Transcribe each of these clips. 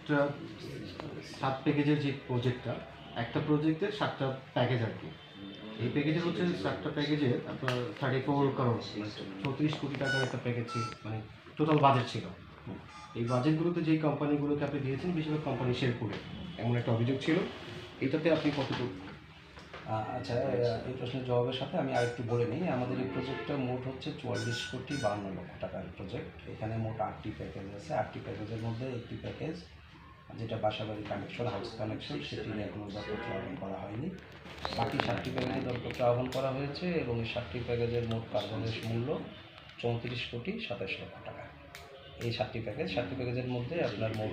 একটা 7 প্যাকেজের যে প্রজেক্টটা, একটা প্রজেক্টের 7টা প্যাকেজ আর কি। এই প্যাকেজের হচ্ছে 7টা প্যাকেজে আপনার 34 করোড়, 34 কোটি টাকার একটা প্যাকেজ ছিল, মানে টোটাল বাজেট ছিল। এই বাজেটগুলোতে যেই কোম্পানিগুলোকে আপনি দিয়েছেন বেশিরভাগ কোম্পানি শেরপুরে, এমন একটা অভিযোগ ছিল। এটাতে আপনি কতটুকু? আচ্ছা, এই প্রশ্নের জবাবের সাথে আমি আরেকটু বলে নিই। আমাদের এই প্রজেক্টটা মোট হচ্ছে 44,52,00,000 টাকার প্রজেক্ট। এখানে মোট 8টি প্যাকেজ আছে। 8টি প্যাকেজের মধ্যে একটি প্যাকেজ, যেটা বাসাবাড়ি কানেকশন, হাউস কানেকশন, সেটি এখনও দরপত্র আহ্বান করা হয়নি। বাকি 7টি প্যাকেজে দরপত্র আহ্বান করা হয়েছে এবং এই 7টি প্যাকেজের মোট কার্যনির্বাহ মূল্য 34,27,00,000 টাকা। এই 7টি প্যাকেজের মধ্যে আপনার মোট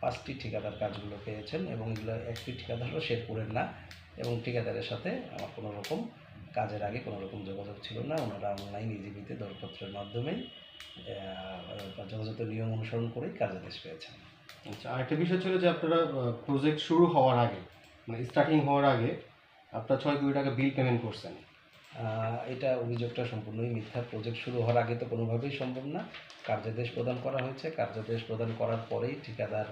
5টি ঠিকাদার কাজগুলো পেয়েছেন এবং এগুলো একটি ঠিকাদার হলো শেরপুরের না, এবং ঠিকাদারের সাথে আমার কোনো রকম কাজের আগে কোনো রকম যোগাযোগ ছিল না। ওনারা অনলাইন ইজিবিতে দরপত্রের মাধ্যমেই যথাযথ নিয়ম অনুসরণ করেই কাজাদেশ পেয়েছেন। আচ্ছা, আরেকটা বিষয় ছিল যে আপনারা প্রজেক্ট শুরু হওয়ার আগে, মানে স্টার্টিং হওয়ার আগে আপনারা 6 কোটি টাকা বিল পেমেন্ট করছেন। এটা অভিযোগটা সম্পূর্ণই মিথ্যা। প্রজেক্ট শুরু হওয়ার আগে তো কোনোভাবেই সম্ভব না। কার্যাদেশ প্রদান করা হয়েছে, কার্যাদেশ প্রদান করার পরেই, ঠিকাদার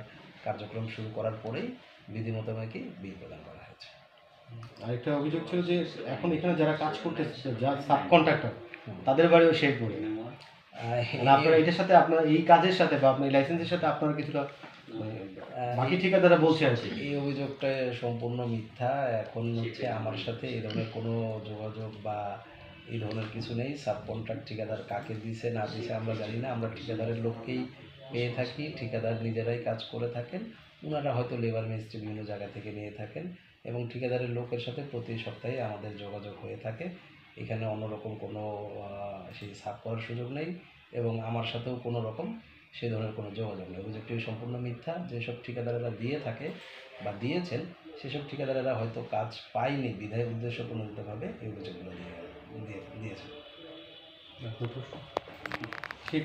কার্যক্রম শুরু করার পরেই বিধি মোতাবেকই বিল প্রদান করা হয়েছে। আরেকটা অভিযোগ ছিল যে এখন এখানে যারা কাজ করতেছে, যারা সাব কন্ট্রাক্টর, তাদের বাড়িও শেরপুরে। মানে আপনারা এটার সাথে, আপনার এই কাজের সাথে বা আপনার লাইসেন্সের সাথে আপনারা কিছুটা বাকি ঠিকাদাররা বলছে আর কি। এই অভিযোগটা সম্পূর্ণ মিথ্যা। এখন হচ্ছে আমার সাথে এই ধরনের কোনো যোগাযোগ বা এই ধরনের কিছু নেই। সাব কন্ট্রাক্ট ঠিকাদার কাকে দিছে না দিছে আমরা জানি না। আমরা ঠিকাদারের লোককেই পেয়ে থাকি, ঠিকাদার নিজেরাই কাজ করে থাকেন। ওনারা হয়তো লেবার মিস্ত্রি বিভিন্ন জায়গা থেকে নিয়ে থাকেন এবং ঠিকাদারের লোকের সাথে প্রতি সপ্তাহে আমাদের যোগাযোগ হয়ে থাকে। এখানে অন্যরকম কোনো সেই সাব করার সুযোগ নেই এবং আমার সাথেও কোনো রকম সেই ধরনের কোনো যোগাযোগ নেই। অভিযোগটি সম্পূর্ণ মিথ্যা। যেসব ঠিকাদারেরা দিয়ে থাকে বা দিয়েছেন, সেসব ঠিকাদারেরা হয়তো কাজ পায়নি বিধায় উদ্দেশ্য প্রণোদিতভাবে এই অভিযোগগুলো দিয়েছেন।